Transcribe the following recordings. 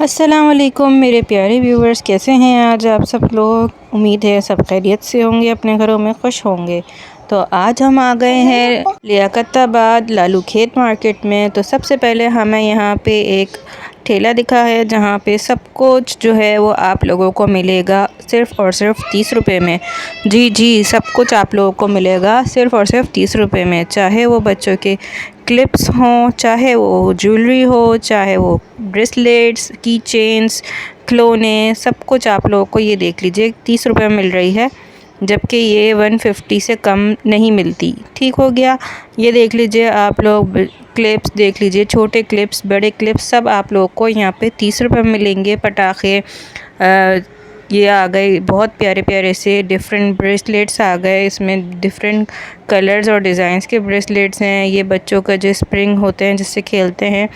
अस्सलाम वालेकुम मेरे प्यारे व्यूवर्स, कैसे हैं आज आप सब लोग। उम्मीद है सब खैरियत से होंगे, अपने घरों में खुश होंगे। तो आज हम आ गए हैं लियाकताबाद लालू खेत मार्केट में। तो सबसे पहले हमें यहाँ पे एक ठेला दिखा है जहाँ पे सब कुछ जो है वो आप लोगों को मिलेगा सिर्फ़ और सिर्फ 30 रुपये में। जी जी, सब कुछ आप लोगों को मिलेगा सिर्फ़ और सिर्फ 30 रुपये में। चाहे वो बच्चों के क्लिप्स हों, चाहे वो ज्वेलरी हो, चाहे वो ब्रेसलेट्स, की चेन्स, खिलौने, सब कुछ आप लोगों को ये देख लीजिए 30 रुपये में मिल रही है, जबकि ये 150 से कम नहीं मिलती। ठीक हो गया। ये देख लीजिए आप लोग, क्लिप्स देख लीजिए, छोटे क्लिप्स, बड़े क्लिप्स, सब आप लोगों को यहाँ पे 30 रुपये में मिलेंगे। पटाखे ये आ गए, बहुत प्यारे प्यारे से डिफरेंट ब्रेसलेट्स आ गए। इसमें डिफरेंट कलर्स और डिज़ाइंस के ब्रेसलेट्स हैं। ये बच्चों का जो स्प्रिंग होते हैं जिससे खेलते हैं।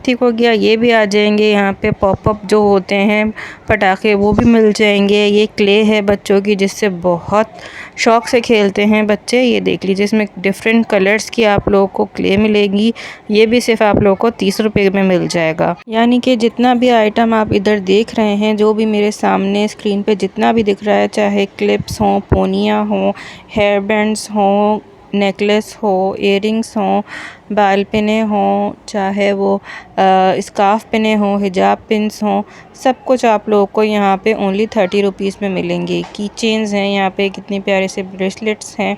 ठीक हो गया। ये भी आ जाएंगे यहाँ पे। पॉपअप जो होते हैं पटाखे वो भी मिल जाएंगे। ये क्ले है बच्चों की जिससे बहुत शौक़ से खेलते हैं बच्चे। ये देख लीजिए, इसमें डिफरेंट कलर्स की आप लोगों को क्ले मिलेगी। ये भी सिर्फ आप लोगों को 30 रुपये में मिल जाएगा। यानी कि जितना भी आइटम आप इधर देख रहे हैं, जो भी मेरे सामने स्क्रीन पे जितना भी दिख रहा है, चाहे क्लिप्स हों, पोनियाँ हों, हेयर बैंड्स हों, नेकलेस हो, इयररिंग्स हों, बाल पिने हों, चाहे वो स्कार्फ पिने हों, हिजाब पिन्स हों, सब कुछ आप लोगों को यहाँ पे ओनली 30 रुपीज़ में मिलेंगे। की चेन्स हैं यहाँ पे, कितने प्यारे से ब्रेसलेट्स हैं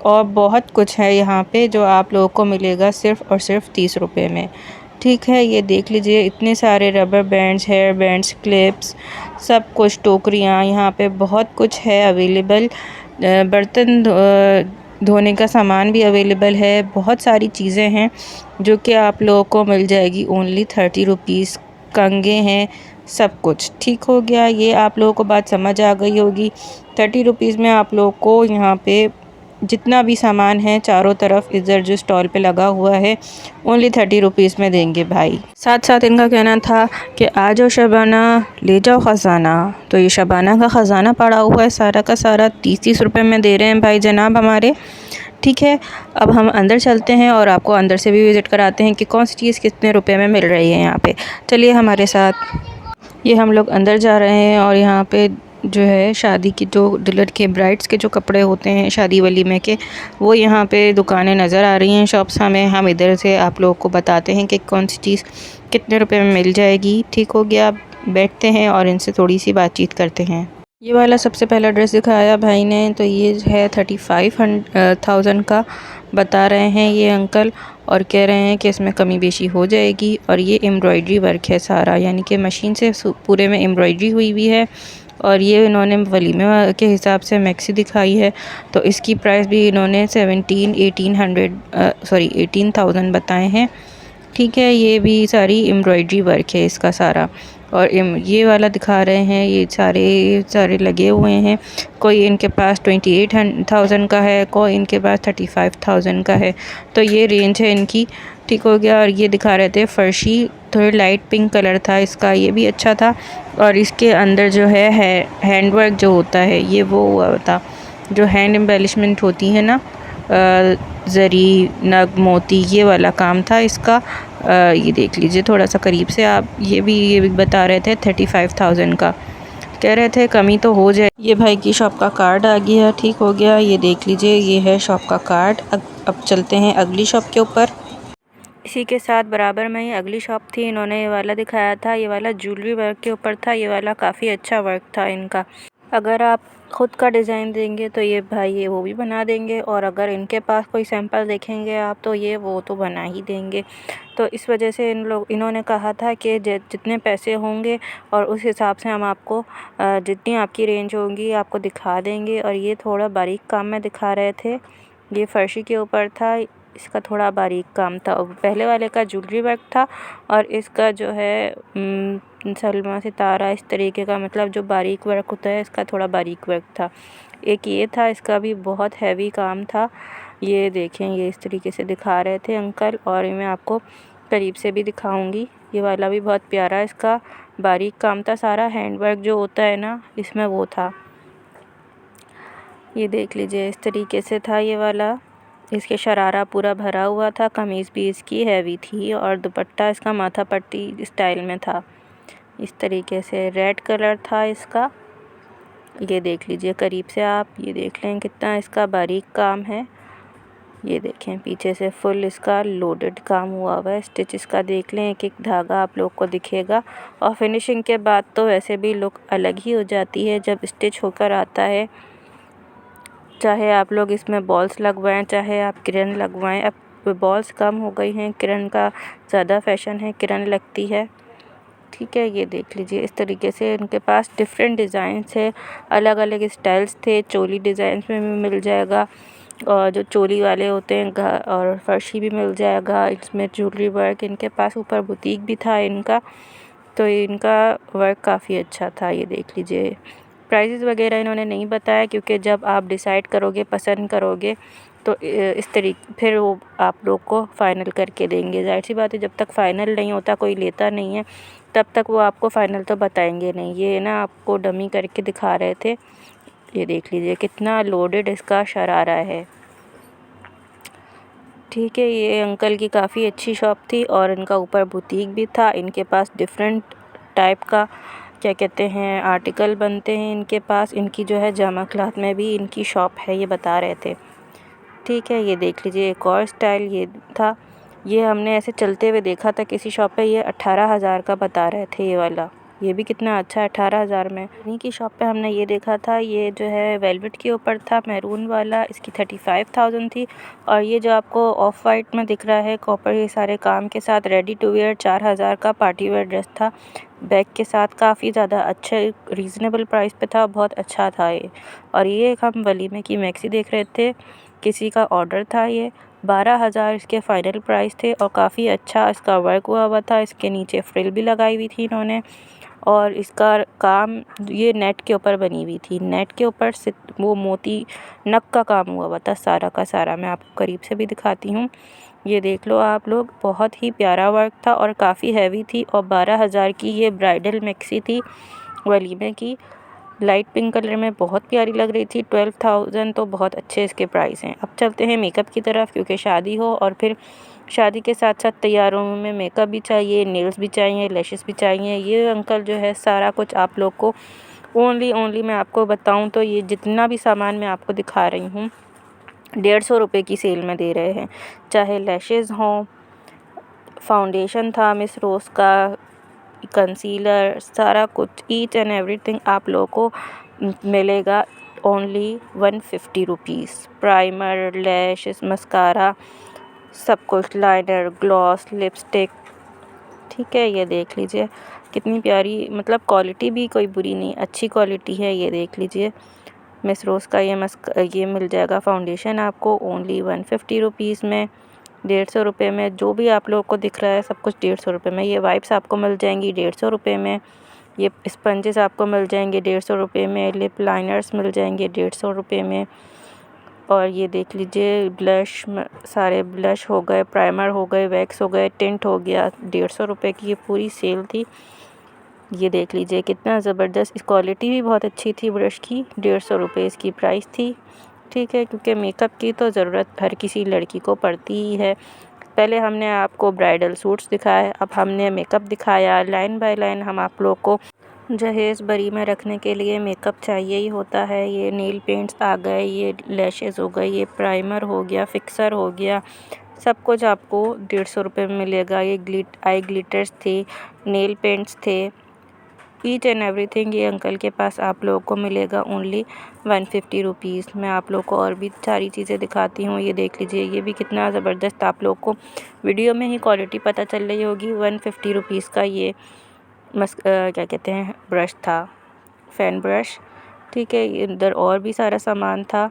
और बहुत कुछ है यहाँ पे जो आप लोगों को मिलेगा सिर्फ़ और सिर्फ 30 रुपये में। ठीक है। ये देख लीजिए, इतने सारे rubber bands, hair bands, clips, सब कुछ, टोकरियाँ, यहाँ पे बहुत कुछ है अवेलेबल। बर्तन धोने का सामान भी अवेलेबल है। बहुत सारी चीज़ें हैं जो कि आप लोगों को मिल जाएगी ओनली 30 रुपीज़। कंघे हैं, सब कुछ। ठीक हो गया। ये आप लोगों को बात समझ आ गई होगी। 30 रुपीज़ में आप लोगों को यहाँ पे जितना भी सामान है चारों तरफ इधर जो स्टॉल पे लगा हुआ है, ओनली 30 रुपीज़ में देंगे भाई। साथ साथ इनका कहना था कि आ जाओ शबाना, ले जाओ ख़जाना। तो ये शबाना का ख़जाना पड़ा हुआ है सारा का सारा, 30 रुपये में दे रहे हैं भाई जनाब हमारे। ठीक है। अब हम अंदर चलते हैं और आपको अंदर से भी विज़िट कराते हैं कि कौन सी चीज़ कितने रुपए में मिल रही है यहाँ पे। चलिए हमारे साथ। ये हम लोग अंदर जा रहे हैं और यहाँ पे जो है शादी की, जो दुल्हन के ब्राइड्स के जो कपड़े होते हैं शादी वलीमे के, वो यहाँ पे दुकानें नज़र आ रही हैं, शॉप्स हमें। हम इधर से आप लोगों को बताते हैं कि कौन सी चीज़ कितने रुपए में मिल जाएगी। ठीक हो गया। बैठते हैं और इनसे थोड़ी सी बातचीत करते हैं। ये वाला सबसे पहला ड्रेस दिखाया भाई ने, तो ये है 35,000 का बता रहे हैं ये अंकल, और कह रहे हैं कि इसमें कमी बेशी हो जाएगी। और ये एम्ब्रॉयडरी वर्क है सारा, यानी कि मशीन से पूरे में एम्ब्रॉयडरी हुई हुई है। और ये इन्होंने वलीमे के हिसाब से मैक्सी दिखाई है, तो इसकी प्राइस भी इन्होंने 18,000 बताए हैं। ठीक है। ये भी सारी एम्ब्रॉयडरी वर्क है इसका सारा। और ये वाला दिखा रहे हैं, ये सारे लगे हुए हैं। कोई इनके पास 28,000 का है, कोई इनके पास 35,000 का है। तो ये रेंज है इनकी। ठीक हो गया। और ये दिखा रहे थे फर्शी, थोड़े लाइट पिंक कलर था इसका, ये भी अच्छा था। और इसके अंदर जो है हैंड वर्क जो होता है, ये वो हुआ था जो हैंड एम्बेलिशमेंट होती है ना, ज़री, नग, मोती, ये वाला काम था इसका। ये देख लीजिए थोड़ा सा करीब से आप। ये भी बता रहे थे 35,000 का, कह रहे थे कमी तो हो जाए। ये भाई की शॉप का कार्ड आ गया। ठीक हो गया। ये देख लीजिए, ये है शॉप का कार्ड। अब चलते हैं अगली शॉप के ऊपर। इसी के साथ बराबर में ही अगली शॉप थी, इन्होंने ये वाला दिखाया था। ये वाला ज्वेलरी वर्क के ऊपर था। ये वाला काफ़ी अच्छा वर्क था इनका। अगर आप ख़ुद का डिज़ाइन देंगे तो ये भाई ये वो भी बना देंगे, और अगर इनके पास कोई सैंपल देखेंगे आप तो ये वो तो बना ही देंगे। तो इस वजह से इन्होंने कहा था कि जितने पैसे होंगे और उस हिसाब से हम आपको जितनी आपकी रेंज होगी आपको दिखा देंगे। और ये थोड़ा बारीक काम में दिखा रहे थे। ये फर्शी के ऊपर था, इसका थोड़ा बारीक काम था। और पहले वाले का ज्वेलरी वर्क था, और इसका जो है सलमा सितारा इस तरीके का, मतलब जो बारीक वर्क होता है इसका थोड़ा बारीक वर्क था। एक ये था, इसका भी बहुत हैवी काम था। ये देखें, ये इस तरीके से दिखा रहे थे अंकल, और मैं आपको करीब से भी दिखाऊंगी। ये वाला भी बहुत प्यारा, इसका बारीक काम था सारा। हैंड वर्क जो होता है ना, इसमें वो था। ये देख लीजिए, इस तरीके से था ये वाला। इसके शरारा पूरा भरा हुआ था। कमीज़ भी इसकी हैवी थी, और दुपट्टा इसका माथा पट्टी स्टाइल में था। इस तरीके से रेड कलर था इसका। ये देख लीजिए करीब से आप, ये देख लें कितना इसका बारीक काम है। ये देखें पीछे से फुल इसका लोडेड काम हुआ हुआ है। स्टिच इसका देख लें, एक एक धागा आप लोग को दिखेगा। और फिनिशिंग के बाद तो वैसे भी लुक अलग ही हो जाती है जब स्टिच होकर आता है। चाहे आप लोग इसमें बॉल्स लगवाएं, चाहे आप किरण लगवाएं। अब बॉल्स कम हो गई हैं, किरण का ज़्यादा फैशन है, किरण लगती है। ठीक है, ये देख लीजिए इस तरीके से इनके पास डिफरेंट डिज़ाइंस है, अलग अलग स्टाइल्स थे। चोली डिज़ाइंस में भी मिल जाएगा, और जो चोली वाले होते हैं और फर्शी भी मिल जाएगा। इसमें ज्वेलरी वर्क इनके पास ऊपर बुटीक भी था इनका, तो इनका वर्क काफ़ी अच्छा था। ये देख लीजिए प्राइसेस वगैरह इन्होंने नहीं बताया, क्योंकि जब आप डिसाइड करोगे, पसंद करोगे, तो इस तरीके फिर वो आप लोग को फ़ाइनल करके देंगे। ज़ाहिर सी बात है, जब तक फ़ाइनल नहीं होता, कोई लेता नहीं है, तब तक वो आपको फ़ाइनल तो बताएंगे नहीं। ये ना आपको डमी करके दिखा रहे थे। ये देख लीजिए कितना लोडेड इसका शरारा है। ठीक है, ये अंकल की काफ़ी अच्छी शॉप थी, और इनका ऊपर बुटीक भी था। इनके पास डिफरेंट टाइप का क्या कहते हैं आर्टिकल बनते हैं इनके पास। इनकी जो है जामा क्लॉथ में भी इनकी शॉप है, ये बता रहे थे। ठीक है, ये देख लीजिए एक और स्टाइल ये था। ये हमने ऐसे चलते हुए देखा था किसी शॉप पे, ये 18,000 का बता रहे थे ये वाला। ये भी कितना अच्छा है 18,000 में। इन्हीं की शॉप पे हमने ये देखा था, ये जो है वेलवेट के ऊपर था, मैरून वाला, इसकी 35,000 थी। और ये जो आपको ऑफ वाइट में दिख रहा है कॉपर ये सारे काम के साथ, रेडी टू वेयर 4,000 का पार्टी वेयर ड्रेस था, बैग के साथ। काफ़ी ज़्यादा अच्छे रीज़नेबल प्राइस पे था, बहुत अच्छा था ये। और ये हम वलीमे की मैक्सी देख रहे थे, किसी का ऑर्डर था। ये 12,000 इसके फ़ाइनल प्राइस थे, और काफ़ी अच्छा इसका वर्क हुआ हुआ था। इसके नीचे फ्रिल भी लगाई हुई थी इन्होंने, और इसका काम ये नेट के ऊपर बनी हुई थी। नेट के ऊपर से वो मोती नग का काम हुआ हुआ था सारा का सारा। मैं आपको करीब से भी दिखाती हूँ, ये देख लो आप लोग। बहुत ही प्यारा वर्क था और काफ़ी हैवी थी। और 12,000 की ये ब्राइडल मैक्सी थी वलीमे की, लाइट पिंक कलर में, बहुत प्यारी लग रही थी। 12,000 तो बहुत अच्छे इसके प्राइस हैं। अब चलते हैं मेकअप की तरफ, क्योंकि शादी हो और फिर शादी के साथ साथ तैयारों में मेकअप भी चाहिए, नेल्स भी चाहिए, लैशेस भी चाहिए। ये अंकल जो है सारा कुछ आप लोग को ओनली मैं आपको बताऊं तो ये जितना भी सामान मैं आपको दिखा रही हूँ 150 रुपये की सेल में दे रहे हैं। चाहे लैशेज़ हों, फाउंडेशन था मिस रोज़ का, कंसीलर, सारा कुछ ईच एंड एवरीथिंग आप लोगों को मिलेगा only 150 rupees. Primer, lashes, mascara, सब कुछ, लाइनर, ग्लॉस, लिपस्टिक। ठीक है, ये देख लीजिए कितनी प्यारी, मतलब क्वालिटी भी कोई बुरी नहीं, अच्छी क्वालिटी है। ये देख लीजिए मिस रोज़ का ये मिल जाएगा फाउंडेशन आपको ओनली 150 रुपीज़ में, 150 रुपये में। जो भी आप लोगों को दिख रहा है सब कुछ 150 रुपये में। ये वाइप्स आपको मिल जाएंगी 150 रुपये में। ये स्पंजेस आपको मिल जाएंगे 150 रुपये में। लिप लाइनर्स मिल जाएंगे 150 रुपये में। और ये देख लीजिए ब्लश, सारे ब्लश हो गए, प्राइमर हो गए, वैक्स हो गए, टिंट हो गया, 150 रुपये की ये पूरी सेल थी। ये देख लीजिए कितना ज़बरदस्त, इस क्वालिटी भी बहुत अच्छी थी ब्रश की। 150 रुपये इसकी प्राइस थी। ठीक है, क्योंकि मेकअप की तो ज़रूरत हर किसी लड़की को पड़ती ही है। पहले हमने आपको ब्राइडल सूट्स दिखाए, अब हमने मेकअप दिखाया। लाइन बाय लाइन हम आप लोग को जहेज़ बरी में रखने के लिए मेकअप चाहिए ही होता है। ये नेल पेंट्स आ गए, ये लैशेज़ हो गए, ये प्राइमर हो गया, फिक्सर हो गया, सब कुछ आपको 150 रुपये में मिलेगा। ये आई ग्लिटर्स थे, नेल पेंट्स थे, ईच एंड एवरीथिंग ये अंकल के पास आप लोगों को मिलेगा ओनली 150 रुपीज़। मैं आप लोग को और भी सारी चीज़ें दिखाती हूँ। ये देख लीजिए, ये भी कितना ज़बरदस्त, आप लोग को वीडियो में ही क्वालिटी पता चल रही होगी। 150 रुपीज़ का ये क्या कहते हैं ब्रश था, फ़ैन ब्रश। ठीक है, इधर और भी सारा सामान था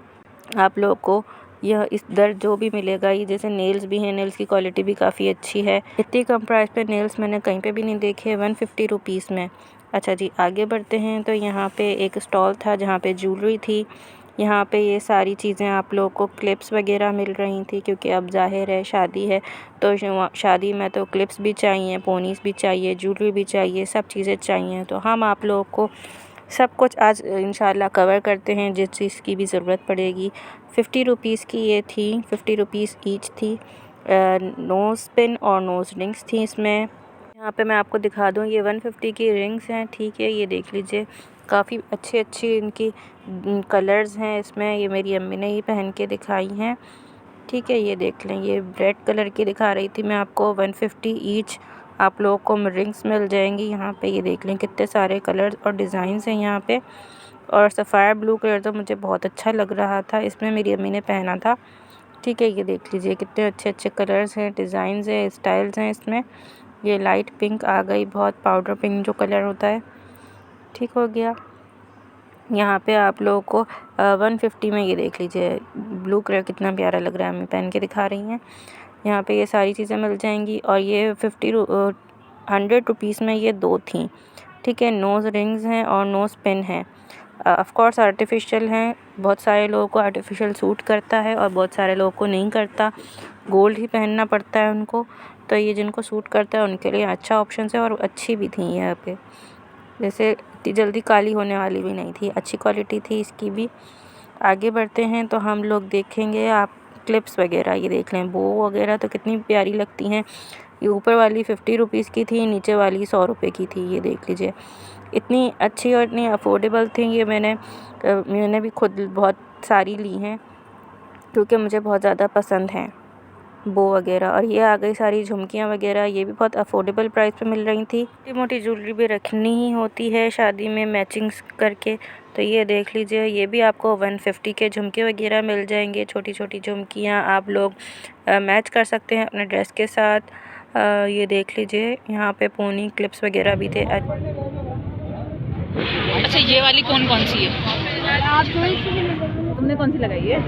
आप लोग को। यह इधर जो भी मिलेगा, ये जैसे नेल्स भी हैं, नेल्स की क्वालिटी भी काफ़ी अच्छी है। इतनी कम प्राइस पे नेल्स मैंने कहीं पे भी नहीं देखे 150 रुपीज़ में। अच्छा जी, आगे बढ़ते हैं। तो यहाँ पे एक स्टॉल था जहाँ पे ज्वेलरी थी। यहाँ पे ये सारी चीज़ें आप लोग को, क्लिप्स वगैरह मिल रही थी, क्योंकि अब ज़ाहिर है शादी है, तो शादी में तो क्लिप्स भी चाहिए, पोनीस भी चाहिए, ज्वेलरी भी चाहिए, सब चीज़ें चाहिए। तो हम आप लोग को सब कुछ आज इंशाल्लाह कवर करते हैं, जिस चीज़ की भी ज़रूरत पड़ेगी। 50 रुपीज़ की ये थी, 50 रुपीज़ ईच थी। नोज़ पिन और नोज़ रिंग्स थी इसमें। यहाँ पे मैं आपको दिखा दूँ, ये 150 की रिंग्स हैं, ठीक है। ये देख लीजिए, काफ़ी अच्छी इनकी कलर्स हैं इसमें। ये मेरी अम्मी ने ही पहन के दिखाई हैं, ठीक है। ये देख लें, ये रेड कलर की दिखा रही थी मैं आपको। 150 ईच आप लोगों को रिंग्स मिल जाएंगी यहाँ पे। ये देख लें कितने सारे कलर्स और डिज़ाइंस हैं यहाँ पे। और सफ़ायर ब्लू कलर तो मुझे बहुत अच्छा लग रहा था, इसमें मेरी अम्मी ने पहना था, ठीक है। ये देख लीजिए कितने अच्छे कलर्स हैं, डिज़ाइंस हैं, स्टाइल्स हैं इसमें। ये लाइट पिंक आ गई, बहुत पाउडर पिंक जो कलर होता है, ठीक हो गया। यहाँ पे आप लोगों को 150 में ये देख लीजिए, ब्लू कलर कितना प्यारा लग रहा है, हमें पहन के दिखा रही हैं। यहाँ पे ये सारी चीज़ें मिल जाएंगी। और ये 100 रुपीज़ में ये 2 थी, ठीक है। नोज़ रिंग्स हैं और नोज़ पिन है। ऑफ़ कोर्स आर्टिफिशियल हैं, बहुत सारे लोगों को आर्टिफिशियल सूट करता है और बहुत सारे लोगों को नहीं करता, गोल्ड ही पहनना पड़ता है उनको। तो ये जिनको सूट करता है उनके लिए अच्छा ऑप्शन है, और अच्छी भी थी यहाँ पे, जैसे इतनी जल्दी काली होने वाली भी नहीं थी, अच्छी क्वालिटी थी इसकी भी। आगे बढ़ते हैं तो हम लोग देखेंगे आप क्लिप्स वगैरह। ये देख लें, बो वगैरह तो कितनी प्यारी लगती हैं। ये ऊपर वाली 50 रुपीज़ की थी, नीचे वाली 100 रुपये की थी। ये देख लीजिए, इतनी अच्छी और इतनी अफोर्डेबल थी। ये मैंने भी खुद बहुत सारी ली हैं, क्योंकि मुझे बहुत ज़्यादा पसंद हैं बो वगैरह। और ये आ गई सारी झुमकियाँ वगैरह, ये भी बहुत अफोर्डेबल प्राइस पे मिल रही थी। छोटी मोटी ज्वेलरी भी रखनी ही होती है शादी में मैचिंग्स करके। तो ये देख लीजिए, ये भी आपको 150 के झुमके वगैरह मिल जाएंगे। छोटी झुमकियाँ आप लोग मैच कर सकते हैं अपने ड्रेस के साथ। ये देख लीजिए, यहाँ पे पोनी क्लिप्स वगैरह भी थे। अच्छा, ये वाली कौन सी है? तुमने कौन सी लगाई है?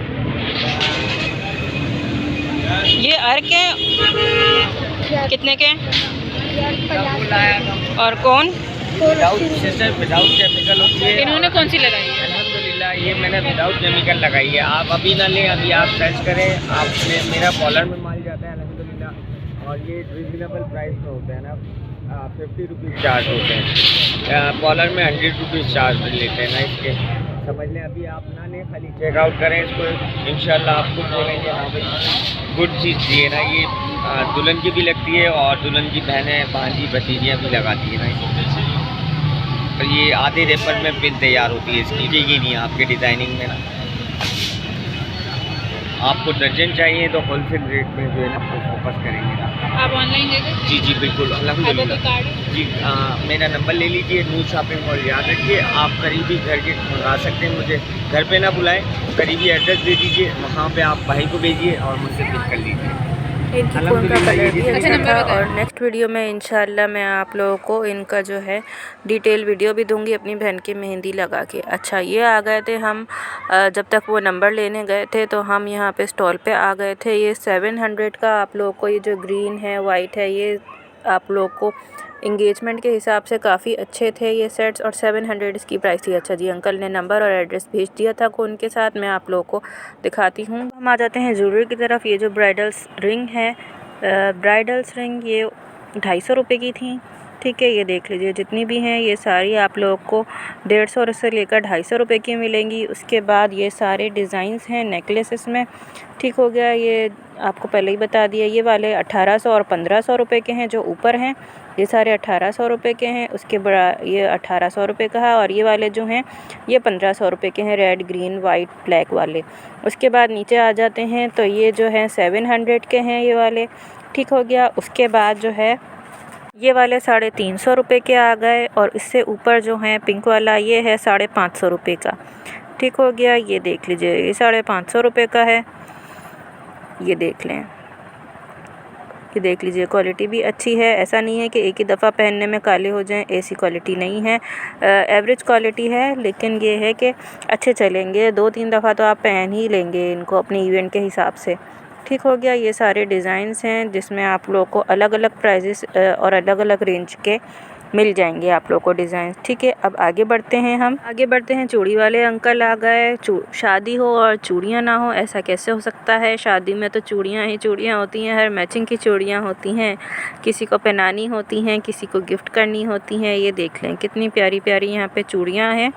ये अर्क है, कितने के? और कौन? विदाउट केमिकल होती है। इन्होंने कौन सी लगाई है? अल्हम्दुलिल्लाह ये मैंने विदाउट केमिकल लगाई है। आप अभी ना लें, अभी आप सर्च करें, आप मेरा कॉलर में माल जाता है अल्हम्दुलिल्लाह। और ये रिजनेबल प्राइस में होता है ना, 50 रुपीज़ चार्ज होते हैं। कॉलर में 100 रुपीज़ चार्ज लेते हैं ना इसके, समझ लें। अभी आप ना लें, खाली चेकआउट करें इसको, इंशाल्लाह आपको बोलेंगे हाँ भाई गुड चीज़ दिए ना। ये दुल्हन की भी लगती है और दुल्हन की बहनें भांजी भतीजियाँ भी लगाती है ना इसको। तो ये आधे रेपर में पिन तैयार होती है इसकी, ठीक ही नहीं है आपके डिज़ाइनिंग में ना। आपको दर्जन चाहिए तो होलसेल रेट में जो है ना आपको फोकस करेंगे ना। आप ऑनलाइन दे दें? जी बिल्कुल, अल्हम्दुलिल्लाह जी। मेरा नंबर ले लीजिए, नूर शॉपिंग मॉल याद रखिए। आप करीबी घर के मंगा सकते हैं, मुझे घर पे ना बुलाएं, करीबी एड्रेस दे दीजिए, वहाँ पे आप भाई को भेजिए और मुझसे पिक कर लीजिए। इनकी फ़ोन का कलर भी अच्छा था। और नेक्स्ट वीडियो में इंशाल्लाह मैं आप लोगों को इनका जो है डिटेल वीडियो भी दूंगी अपनी बहन की मेहंदी लगा के। अच्छा, ये आ गए थे हम, जब तक वो नंबर लेने गए थे तो हम यहाँ पे स्टॉल पे आ गए थे। ये 700 का आप लोगों को, ये जो ग्रीन है वाइट है, ये आप लोग को इंगेजमेंट के हिसाब से काफ़ी अच्छे थे ये सेट्स, और 700 इसकी प्राइस थी। अच्छा जी, अंकल ने नंबर और एड्रेस भेज दिया था फ़ोन के साथ, मैं आप लोगों को दिखाती हूँ। हम आ जाते हैं ज्वेलरी की तरफ। ये जो ब्राइडल्स रिंग है, ब्राइडल्स रिंग ये 250 रुपये की थी, ठीक है। ये देख लीजिए, जितनी भी हैं ये सारी आप लोग को 150 से लेकर 250 रुपये की मिलेंगी। उसके बाद ये सारे डिज़ाइंस हैं नेकलेसेस में, ठीक हो गया। ये आपको पहले ही बता दिया, ये वाले 1800 और 1500 रुपये के हैं, जो ऊपर हैं ये सारे 1800 रुपये के हैं। उसके बड़ा ये 1800 रुपये का है, और ये वाले जो हैं ये 1500 रुपये के हैं, रेड ग्रीन वाइट ब्लैक वाले। उसके बाद नीचे आ जाते हैं तो ये जो है 700 के हैं ये वाले, ठीक हो गया। उसके बाद जो है ये वाले 350 रुपये के आ गए, और इससे ऊपर जो है पिंक वाला ये है 550 रुपये का, ठीक हो गया। ये देख लीजिए, ये 550 रुपये का है। ये देख लें, ये देख लीजिए, क्वालिटी भी अच्छी है। ऐसा नहीं है कि एक ही दफ़ा पहनने में काले हो जाएं, ऐसी क्वालिटी नहीं है, एवरेज क्वालिटी है। लेकिन ये है कि अच्छे चलेंगे, 2-3 दफ़ा तो आप पहन ही लेंगे इनको अपने इवेंट के हिसाब से, ठीक हो गया। ये सारे डिज़ाइंस हैं जिसमें आप लोगों को अलग अलग प्राइजेस और अलग अलग रेंज के मिल जाएंगे आप लोगों को डिज़ाइन, ठीक है। अब आगे बढ़ते हैं, हम आगे बढ़ते हैं। चूड़ी वाले अंकल आ गए। शादी हो और चूड़ियाँ ना हो, ऐसा कैसे हो सकता है? शादी में तो चूड़ियाँ ही चूड़ियाँ होती हैं, हर मैचिंग की चूड़ियाँ होती हैं, किसी को पहनानी होती हैं, किसी को गिफ्ट करनी होती हैं। ये देख लें कितनी प्यारी प्यारी यहाँ पे चूड़ियाँ हैं,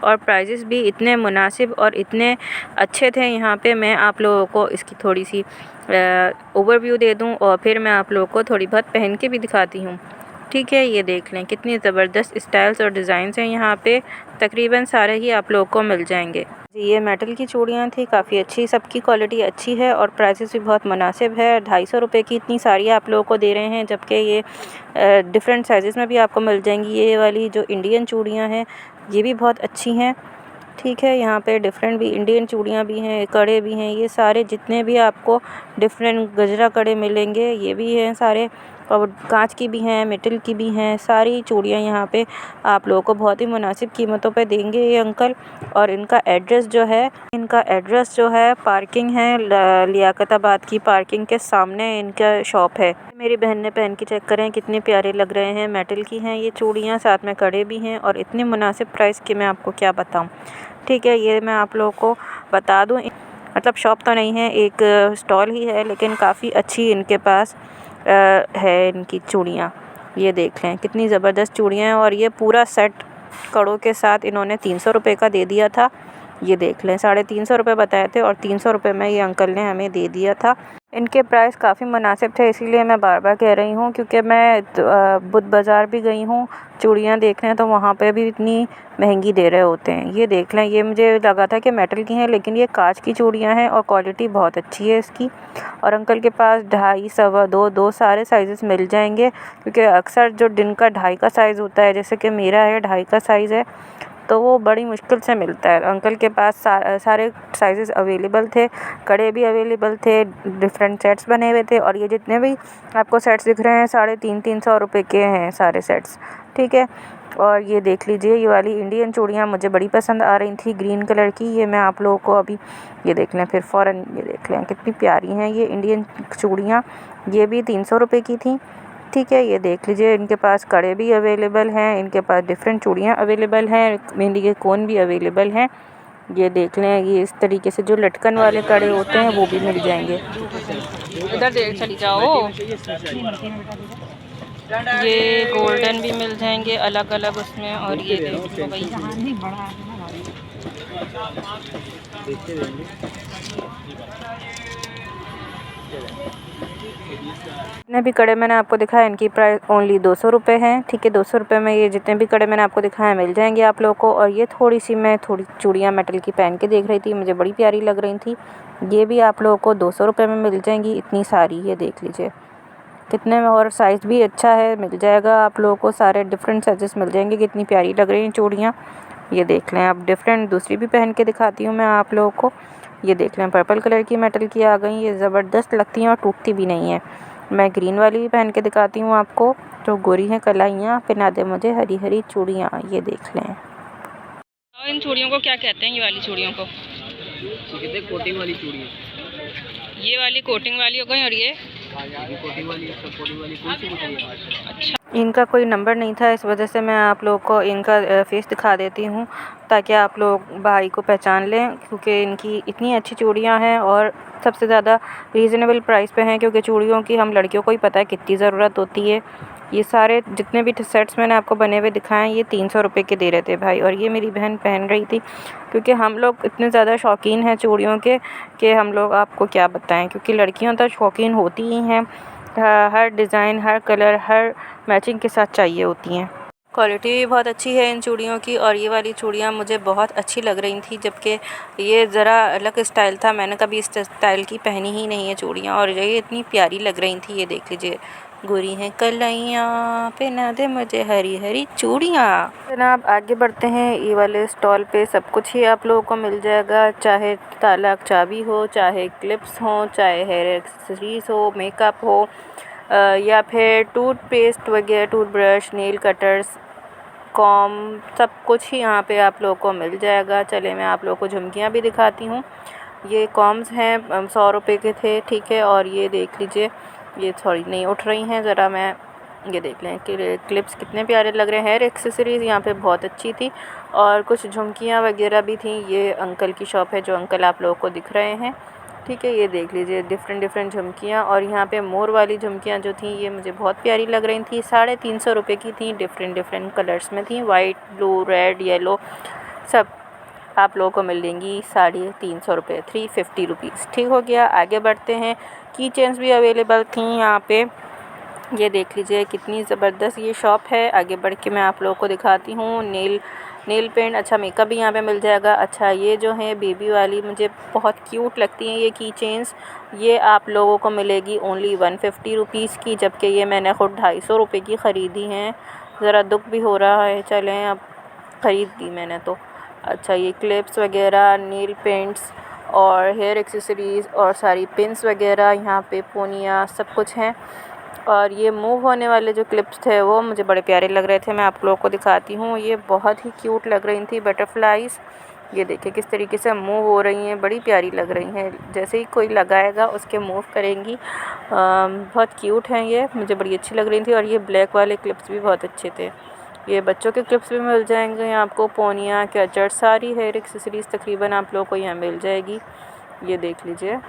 और प्राइजेस भी इतने मुनासिब और इतने अच्छे थे यहाँ पे। मैं आप लोगों को इसकी थोड़ी सी ओवरव्यू दे दूँ और फिर मैं आप लोगों को थोड़ी बहुत पहन के भी दिखाती हूँ। ठीक है, ये देख लें कितनी ज़बरदस्त स्टाइल्स और डिज़ाइंस हैं यहाँ पे, तकरीबन सारे ही आप लोगों को मिल जाएंगे। ये मेटल की चूड़ियाँ थी, काफ़ी अच्छी, सबकी क्वालिटी अच्छी है और प्राइसेस भी बहुत मुनासिब है। 250 रुपये की इतनी सारी आप लोगों को दे रहे हैं, जबकि ये डिफरेंट साइज़ में भी आपको मिल जाएंगी। ये वाली जो इंडियन चूड़ियाँ हैं ये भी बहुत अच्छी हैं। ठीक है, यहाँ पे डिफरेंट भी इंडियन चूड़ियाँ भी हैं, कड़े भी हैं, ये सारे जितने भी आपको डिफरेंट गजरा कड़े मिलेंगे ये भी हैं सारे, और कांच की भी हैं, मेटल की भी हैं, सारी चूड़ियाँ यहाँ पे आप लोगों को बहुत ही मुनासिब कीमतों पे देंगे ये अंकल। और इनका एड्रेस जो है पार्किंग है लियाकताबाद की पार्किंग के सामने इनका शॉप है। मेरी बहन ने पहन के चेक करें कितने प्यारे लग रहे हैं, मेटल की हैं ये चूड़ियाँ, साथ में कड़े भी हैं और इतने मुनासिब प्राइस की मैं आपको क्या बताऊँ। ठीक है, ये मैं आप लोगों को बता दूँ, मतलब शॉप तो नहीं है, एक स्टॉल ही है, लेकिन काफ़ी अच्छी इनके पास है इनकी चूड़ियाँ। ये देख लें कितनी ज़बरदस्त चूड़ियाँ हैं, और ये पूरा सेट कड़ों के साथ इन्होंने 300 रुपये का दे दिया था। ये देख लें 350 रुपये बताए थे और 300 रुपये में ये अंकल ने हमें दे दिया था। इनके प्राइस काफ़ी मुनासिब थे, इसीलिए मैं बार बार कह रही हूँ, क्योंकि मैं बुध बाज़ार भी गई हूँ चूड़ियाँ देखने, तो वहाँ पे भी इतनी महंगी दे रहे होते हैं। ये देख लें, ये मुझे लगा था कि मेटल की हैं, लेकिन ये कांच की चूड़ियाँ हैं और क्वालिटी बहुत अच्छी है इसकी। और अंकल के पास 2.5, सवा 2 सारे साइज़ मिल जाएंगे, क्योंकि अक्सर जो दिन का 2.5 का साइज़ होता है, जैसे कि मेरा है 2.5 का साइज़ है, तो वो बड़ी मुश्किल से मिलता है। अंकल के पास सारे साइज़ अवेलेबल थे, कड़े भी अवेलेबल थे, डिफरेंट सेट्स बने हुए थे, और ये जितने भी आपको सेट्स दिख रहे हैं 350 रुपये के हैं सारे सेट्स। ठीक है, और ये देख लीजिए, ये वाली इंडियन चूड़ियाँ मुझे बड़ी पसंद आ रही थी, ग्रीन कलर की। ये मैं आप लोगों को अभी ये देख लें फिर फ़ौरन, ये देख लें कितनी प्यारी हैं ये इंडियन चूड़ियाँ, ये भी 300 रुपये की थी। ठीक है, ये देख लीजिए, इनके पास कड़े भी अवेलेबल हैं, इनके पास डिफरेंट चूड़ियाँ अवेलेबल हैं, मेहंदी के कोन भी अवेलेबल हैं। ये देख लें, ये इस तरीके से जो लटकन वाले कड़े होते हैं वो भी मिल जाएंगे। इधर देख चली जाओ। ये गोल्डन भी मिल जाएंगे अलग अलग उसमें, और ये देखो भाई जितने भी कड़े मैंने आपको दिखाया इनकी प्राइस ओनली 200 रुपये हैं। ठीक है, 200 रुपये में ये जितने भी कड़े मैंने आपको दिखाए मिल जाएंगे आप लोगों को। और ये थोड़ी चूड़ियाँ मेटल की पहन के देख रही थी, मुझे बड़ी प्यारी लग रही थी, ये भी आप लोगों को 200 रुपये में मिल जाएंगी इतनी सारी। ये देख लीजिए कितने में, और साइज़ भी अच्छा है, मिल जाएगा आप लोगों को, सारे डिफरेंट साइजेस मिल जाएंगे। कितनी प्यारी लग रही हैं चूड़ियाँ, ये देख लें। अब डिफरेंट दूसरी भी पहन के दिखाती हूँ मैं आप लोगों को। ये देख लें पर्पल कलर की मेटल की आ गई, ये ज़बरदस्त लगती हैं और टूटती भी नहीं है। मैं ग्रीन वाली भी पहन के दिखाती हूँ आपको, जो गोरी हैं कलाइयाँ, पहना दे मुझे हरी हरी चूड़ियाँ। ये देख लें। इन चूड़ियों को क्या कहते हैं, ये वाली चूड़ियों को? कहते हैं कोटिंग वाली चूड़ी। ये वाली कोटिंग वाली हो गई, और ये कोटिंग वाली कौन सी होती है? अच्छा, इनका कोई नंबर नहीं था, इस वजह से मैं आप लोगों को इनका फेस दिखा देती हूँ, ताकि आप लोग भाई को पहचान लें, क्योंकि इनकी इतनी अच्छी चूड़ियाँ हैं और सबसे ज़्यादा रीज़नेबल प्राइस पे हैं, क्योंकि चूड़ियों की हम लड़कियों को ही पता है कितनी ज़रूरत होती है। ये सारे जितने भी सेट्स मैंने आपको बने हुए दिखाए हैं, ये 300 रुपये के दे रहे थे भाई, और ये मेरी बहन पहन रही थी, क्योंकि हम लोग इतने ज़्यादा शौकीन हैं चूड़ियों के कि हम लोग आपको क्या बताएं, क्योंकि लड़कियों तो शौकीन होती ही हैं, हर डिज़ाइन, हर कलर, हर मैचिंग के साथ चाहिए होती हैं। क्वालिटी भी बहुत अच्छी है इन चूड़ियों की, और ये वाली चूड़ियाँ मुझे बहुत अच्छी लग रही थी, जबकि ये ज़रा अलग स्टाइल था, मैंने कभी इस स्टाइल की पहनी ही नहीं है चूड़ियाँ, और ये इतनी प्यारी लग रही थी। ये देख लीजिए, गोरी हैं कलाइयाँ, पहना दे मुझे हरी हरी चूड़ियाँ। जनाब आगे बढ़ते हैं, ये वाले स्टॉल पे सब कुछ ही आप लोगों को मिल जाएगा, चाहे ताला चाबी हो, चाहे क्लिप्स हो, चाहे हेयर एक्सेसरीज़ हो, मेकअप हो, या फिर टूथपेस्ट वगैरह, टूथब्रश, नेल कटर्स, कॉम, सब कुछ ही यहाँ पे आप लोगों को मिल जाएगा। चले मैं आप लोगों को झुमकियाँ भी दिखाती हूँ। ये कॉम्स हैं 100 रुपये के थे। ठीक है, और ये देख लीजिए, ये थोड़ी नहीं उठ रही हैं, ज़रा मैं ये देख लें कि क्लिप्स कितने प्यारे लग रहे हैं। हेयर एक्सेसरीज़ यहाँ पे बहुत अच्छी थी, और कुछ झुमकियाँ वगैरह भी थी। ये अंकल की शॉप है, जो अंकल आप लोगों को दिख रहे हैं। ठीक है, ये देख लीजिए डिफरेंट झुमकियाँ, और यहाँ पे मोर वाली झुमकियाँ जो थी ये मुझे बहुत प्यारी लग रही थी। 350 रुपये की थी, डिफरेंट कलर्स में थी, वाइट, ब्लू, रेड, येलो, सब आप लोगों को मिल लेंगी 350 रुपये, 350 रुपीज़। ठीक हो गया, आगे बढ़ते हैं। की चेन्स भी अवेलेबल थी यहाँ पे, ये देख लीजिए कितनी ज़बरदस्त ये शॉप है। आगे बढ़ के मैं आप लोगों को दिखाती हूँ। नेल पेंट, अच्छा मेकअप भी यहाँ पे मिल जाएगा। अच्छा ये जो है बेबी वाली मुझे बहुत क्यूट लगती हैं ये की चेन्स, ये आप लोगों को मिलेगी ओनली 150 रुपीज़ की, जबकि ये मैंने ख़ुद 250 रुपये की ख़रीदी हैं। ज़रा दुख भी हो रहा है, चलें अब ख़रीद दी मैंने तो। अच्छा ये क्लिप्स वगैरह, नेल पेंट्स और हेयर एक्सेसरीज़ और सारी पिन्स वगैरह यहाँ पे पोनिया सब कुछ हैं। और ये मूव होने वाले जो क्लिप्स थे वो मुझे बड़े प्यारे लग रहे थे, मैं आप लोगों को दिखाती हूँ। ये बहुत ही क्यूट लग रही थी बटरफ्लाइज़। ये देखिए किस तरीके से मूव हो रही हैं, बड़ी प्यारी लग रही हैं। जैसे ही कोई लगाएगा उसके मूव करेंगी। बहुत क्यूट हैं ये, मुझे बड़ी अच्छी लग रही थी। और ये ब्लैक वाले क्लिप्स भी बहुत अच्छे थे। ये बच्चों के क्लिप्स भी मिल जाएंगे यहाँ आपको, पोनिया कैचर सारी हेयर एक्सेसरीज़ तकरीबन आप लोगों को यहाँ मिल जाएगी। ये देख लीजिए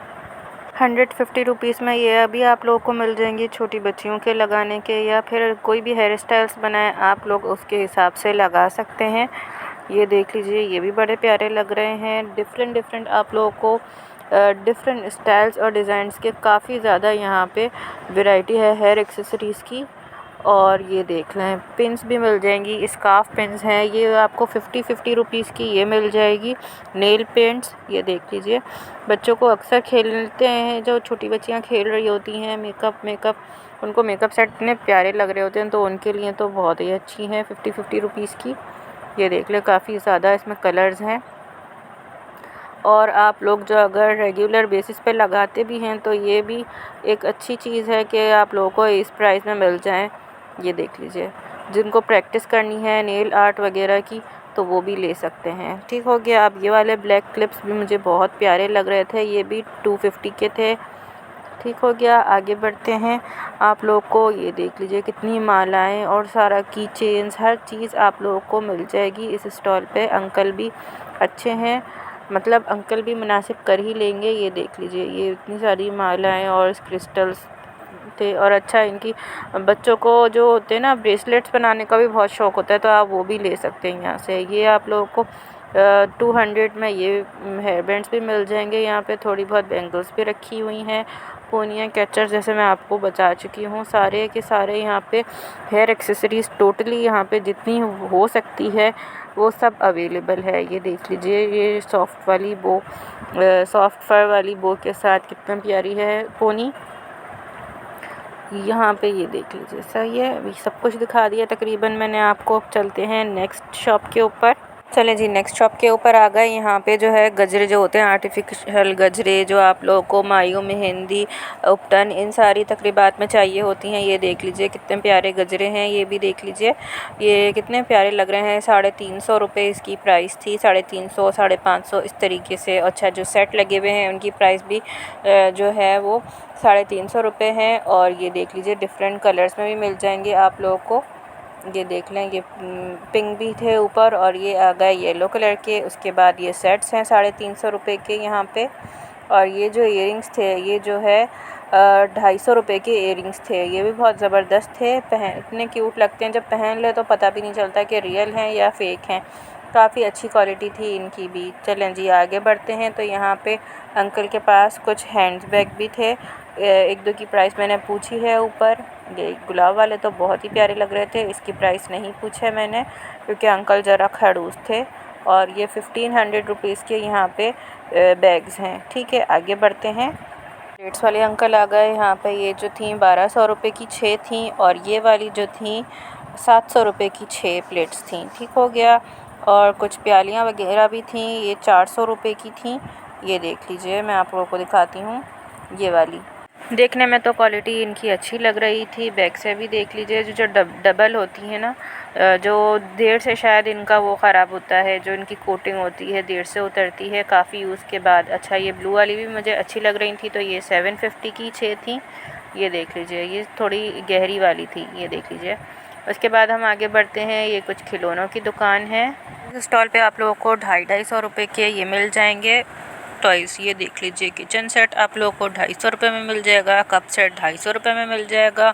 150 रुपीज़ में ये अभी आप लोगों को मिल जाएंगी, छोटी बच्चियों के लगाने के, या फिर कोई भी हेयर स्टाइल्स बनाए आप लोग उसके हिसाब से लगा सकते हैं। ये देख लीजिए ये भी बड़े प्यारे लग रहे हैं। डिफरेंट आप लोगों को डिफरेंट स्टाइल्स और डिज़ाइंस के काफ़ी ज़्यादा यहाँ पे वैरायटी है हेयर एक्सेसरीज़ की। और ये देख लें पिन्स भी मिल जाएंगी, स्कार्फ पिन्स हैं, ये आपको 50 रुपीज़ की ये मिल जाएगी। नेल पेंट्स ये देख लीजिए, बच्चों को अक्सर खेलते हैं, जो छोटी बच्चियां खेल रही होती हैं मेकअप उनको मेकअप सेट इतने प्यारे लग रहे होते हैं, तो उनके लिए तो बहुत ही अच्छी हैं 50 रुपीज़ की। ये देख ले काफ़ी ज़्यादा इसमें कलर्स हैं। और आप लोग जो अगर रेगुलर बेसिस पे लगाते भी हैं तो ये भी एक अच्छी चीज़ है कि आप लोगों को इस प्राइस में मिल जाएं। ये देख लीजिए जिनको प्रैक्टिस करनी है नेल आर्ट वगैरह की तो वो भी ले सकते हैं। ठीक हो गया। अब ये वाले ब्लैक क्लिप्स भी मुझे बहुत प्यारे लग रहे थे, ये भी 250 के थे। ठीक हो गया, आगे बढ़ते हैं। आप लोग को ये देख लीजिए कितनी मालाएं और सारा की चेन्स, हर चीज़ आप लोगों को मिल जाएगी इस स्टॉल पे। अंकल भी अच्छे हैं, मतलब अंकल भी मुनासिब कर ही लेंगे। ये देख लीजिए ये इतनी सारी मालाएं और क्रिस्टल्स थे। और अच्छा इनकी बच्चों को जो होते हैं ना ब्रेसलेट्स बनाने का भी बहुत शौक़ होता है, तो आप वो भी ले सकते हैं यहाँ से। ये आप लोगों को 200 में ये हेयर बैंड्स भी मिल जाएंगे। यहाँ पे थोड़ी बहुत बैंगल्स भी रखी हुई हैं, पोनिया कैचर जैसे मैं आपको बता चुकी हूँ। सारे के सारे यहाँ पे हेयर एक्सेसरीज़ टोटली यहाँ पे जितनी हो सकती है वो सब अवेलेबल है। ये देख लीजिए ये सॉफ्ट वाली बो, सॉफ्ट फर वाली बो के साथ कितना प्यारी है पोनी। यहाँ पे ये देख लीजिए, सही है। अभी सब कुछ दिखा दिया तकरीबन मैंने आपको। अब चलते हैं नेक्स्ट शॉप के ऊपर। चलें जी नेक्स्ट शॉप के ऊपर आ गए। यहाँ पे जो है गजरे जो होते हैं आर्टिफिशियल गजरे, जो आप लोगों को मायूं मेहंदी उपटन इन सारी तकरीबात में चाहिए होती हैं। ये देख लीजिए कितने प्यारे गजरे हैं, ये भी देख लीजिए ये कितने प्यारे लग रहे हैं। 350 रुपये इसकी प्राइस थी, 350 550 इस तरीके से। अच्छा जो सेट लगे हुए हैं उनकी प्राइस भी जो है वो 350 रुपये हैं। और ये देख लीजिए डिफरेंट कलर्स में भी मिल जाएंगे आप लोगों को। ये देख लें ये पिंक भी थे ऊपर और ये आ गए येलो कलर के। उसके बाद ये सेट्स हैं 350 रुपये के यहाँ पे। और ये जो इयरिंग्स थे ये जो है 250 रुपये के इयरिंग्स थे, ये भी बहुत ज़बरदस्त थे। इतने क्यूट लगते हैं, जब पहन ले तो पता भी नहीं चलता कि रियल हैं या फेक हैं। काफ़ी अच्छी क्वालिटी थी इनकी भी। चलें जी आगे बढ़ते हैं। तो यहाँ पे अंकल के पास कुछ हैंड बैग भी थे, एक दो की प्राइस मैंने पूछी है ऊपर। ये गुलाब वाले तो बहुत ही प्यारे लग रहे थे, इसकी प्राइस नहीं पूछे मैंने क्योंकि अंकल ज़रा खड़ूस थे। और ये 1500 रुपीज़ के यहाँ पे बैग्स हैं। ठीक है आगे बढ़ते हैं। प्लेट्स वाले अंकल आ गए यहाँ पे। ये जो थी 1200 रुपये की 6 थी और ये वाली जो थी 700 रुपये की 6 प्लेट्स थी। ठीक हो गया। और कुछ प्यालियाँ वगैरह भी थी, ये 400 रुपये की थी। ये देख लीजिए मैं आप लोगों को दिखाती हूँ, ये वाली देखने में तो क्वालिटी इनकी अच्छी लग रही थी। बैक से भी देख लीजिए जो डबल होती है ना, जो देर से शायद इनका वो ख़राब होता है, जो इनकी कोटिंग होती है देर से उतरती है काफ़ी यूज़ के बाद। अच्छा ये ब्लू वाली भी मुझे अच्छी लग रही थी, तो ये 750 की 6 थी। ये देख लीजिए ये थोड़ी गहरी वाली थी, ये देख लीजिए। उसके बाद हम आगे बढ़ते हैं। ये कुछ खिलौनों की दुकान है। इस स्टॉल पे आप लोगों को 250 रुपये के ये मिल जाएंगे टॉयज़। ये देख लीजिए किचन सेट आप लोगों को 250 रुपये में मिल जाएगा, कप सेट 250 रुपये में मिल जाएगा।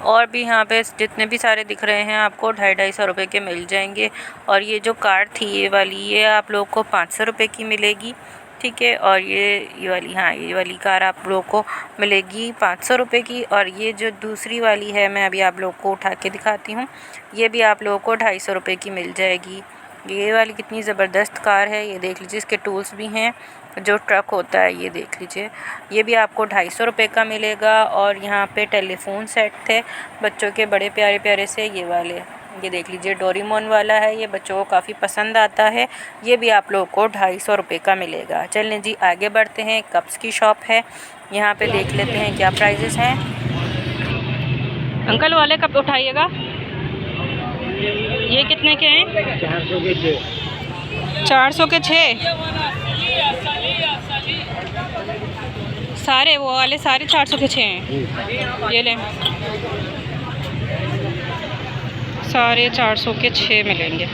और भी यहाँ पे जितने भी सारे दिख रहे हैं आपको 250 रुपये के मिल जाएंगे। और ये जो कार्ड थी ये वाली, ये आप लोगों को 500 रुपये की मिलेगी। ठीक है। और ये वाली, हाँ ये वाली कार आप लोगों को मिलेगी 500 रुपये की। और ये जो दूसरी वाली है मैं अभी आप लोगों को उठा के दिखाती हूँ, ये भी आप लोगों को 250 रुपये की मिल जाएगी। ये वाली कितनी ज़बरदस्त कार है, ये देख लीजिए। इसके टूल्स भी हैं, जो ट्रक होता है ये देख लीजिए। ये भी आपको 250 रुपये का मिलेगा। और यहाँ पे टेलीफोन सेट थे बच्चों के, बड़े प्यारे प्यारे से ये वाले, ये देख लीजिए डोरेमोन वाला है, ये बच्चों को काफ़ी पसंद आता है। ये भी आप लोगों को 250 रुपये का मिलेगा। चलें जी आगे बढ़ते हैं। कप्स की शॉप है, यहाँ पे देख लेते हैं क्या प्राइजेस हैं। अंकल वाले कप उठाइएगा, ये कितने के हैं? 400 के 6। 400 के 6 सारे, वो वाले सारे 400 के 6 हैं। ये लें, सारे 400 के 6 मिलेंगे।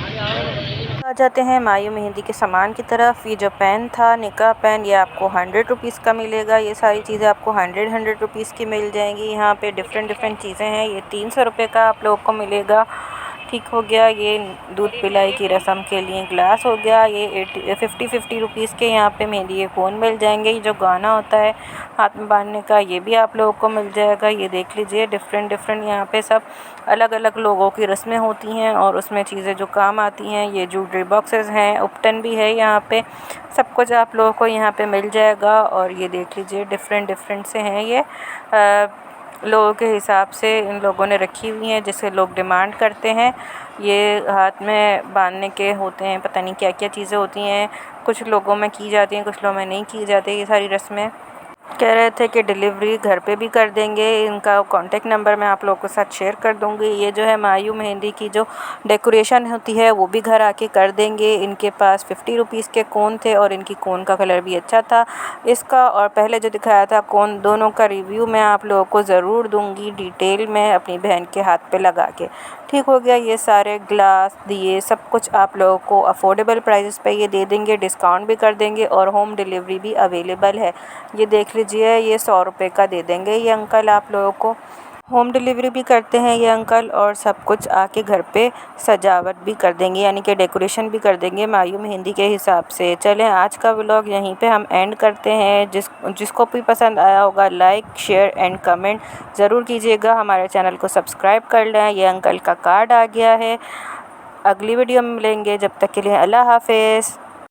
आ जाते हैं मायू मेहंदी के सामान की तरफ। ये जो पेन था निकाह पेन, ये आपको 100 रुपीज़ का मिलेगा। ये सारी चीज़ें आपको 100 रुपीज़ की मिल जाएंगी। यहाँ पे डिफरेंट चीज़ें हैं। ये 300 रुपये का आप लोगों को मिलेगा। ठीक हो गया। ये दूध पिलाई की रस्म के लिए ग्लास हो गया। ये 50 रुपीज़ के यहाँ पे मेहंदी के कोन मिल जाएंगे। ये जो गाना होता है हाथ में बांधने का, ये भी आप लोगों को मिल जाएगा। ये देख लीजिए डिफरेंट यहाँ पे सब अलग अलग लोगों की रस्में होती हैं और उसमें चीज़ें जो काम आती हैं। ये ज्वेलरी बॉक्सेस हैं, उपटन भी है यहाँ पे, सब कुछ आप लोगों को यहाँ पे मिल जाएगा। और ये देख लीजिए डिफरेंट से हैं ये, लोगों के हिसाब से इन लोगों ने रखी हुई हैं, जिसे लोग डिमांड करते हैं। ये हाथ में बांधने के होते हैं, पता नहीं क्या क्या चीज़ें होती हैं, कुछ लोगों में की जाती हैं, कुछ लोगों में नहीं की जाती ये सारी रस्में। कह रहे थे कि डिलीवरी घर पे भी कर देंगे। इनका कॉन्टेक्ट नंबर मैं आप लोगों के साथ शेयर कर दूंगी। ये जो है मायू मेहंदी की जो डेकोरेशन होती है वो भी घर आके कर देंगे। इनके पास 50 रुपीज़ के कोन थे और इनकी कोन का कलर भी अच्छा था इसका, और पहले जो दिखाया था कोन, दोनों का रिव्यू मैं आप लोगों को ज़रूर दूँगी डिटेल में अपनी बहन के हाथ पर लगा के। ठीक हो गया। ये सारे ग्लास दिए सब कुछ आप लोगों को अफोर्डेबल प्राइसेस पे ये दे देंगे, डिस्काउंट भी कर देंगे और होम डिलीवरी भी अवेलेबल है। ये देख लीजिए, ये 100 रुपये का दे देंगे ये अंकल आप लोगों को। होम डिलीवरी भी करते हैं ये अंकल, और सब कुछ आके घर पे सजावट भी कर देंगे, यानी कि डेकोरेशन भी कर देंगे मायू मेहंदी के हिसाब से। चलें आज का व्लॉग यहीं पे हम एंड करते हैं। जिसको भी पसंद आया होगा लाइक शेयर एंड कमेंट ज़रूर कीजिएगा। हमारे चैनल को सब्सक्राइब कर लें। ये अंकल का कार्ड आ गया है। अगली वीडियो में मिलेंगे, जब तक के लिए अल्लाह हाफ़िज़।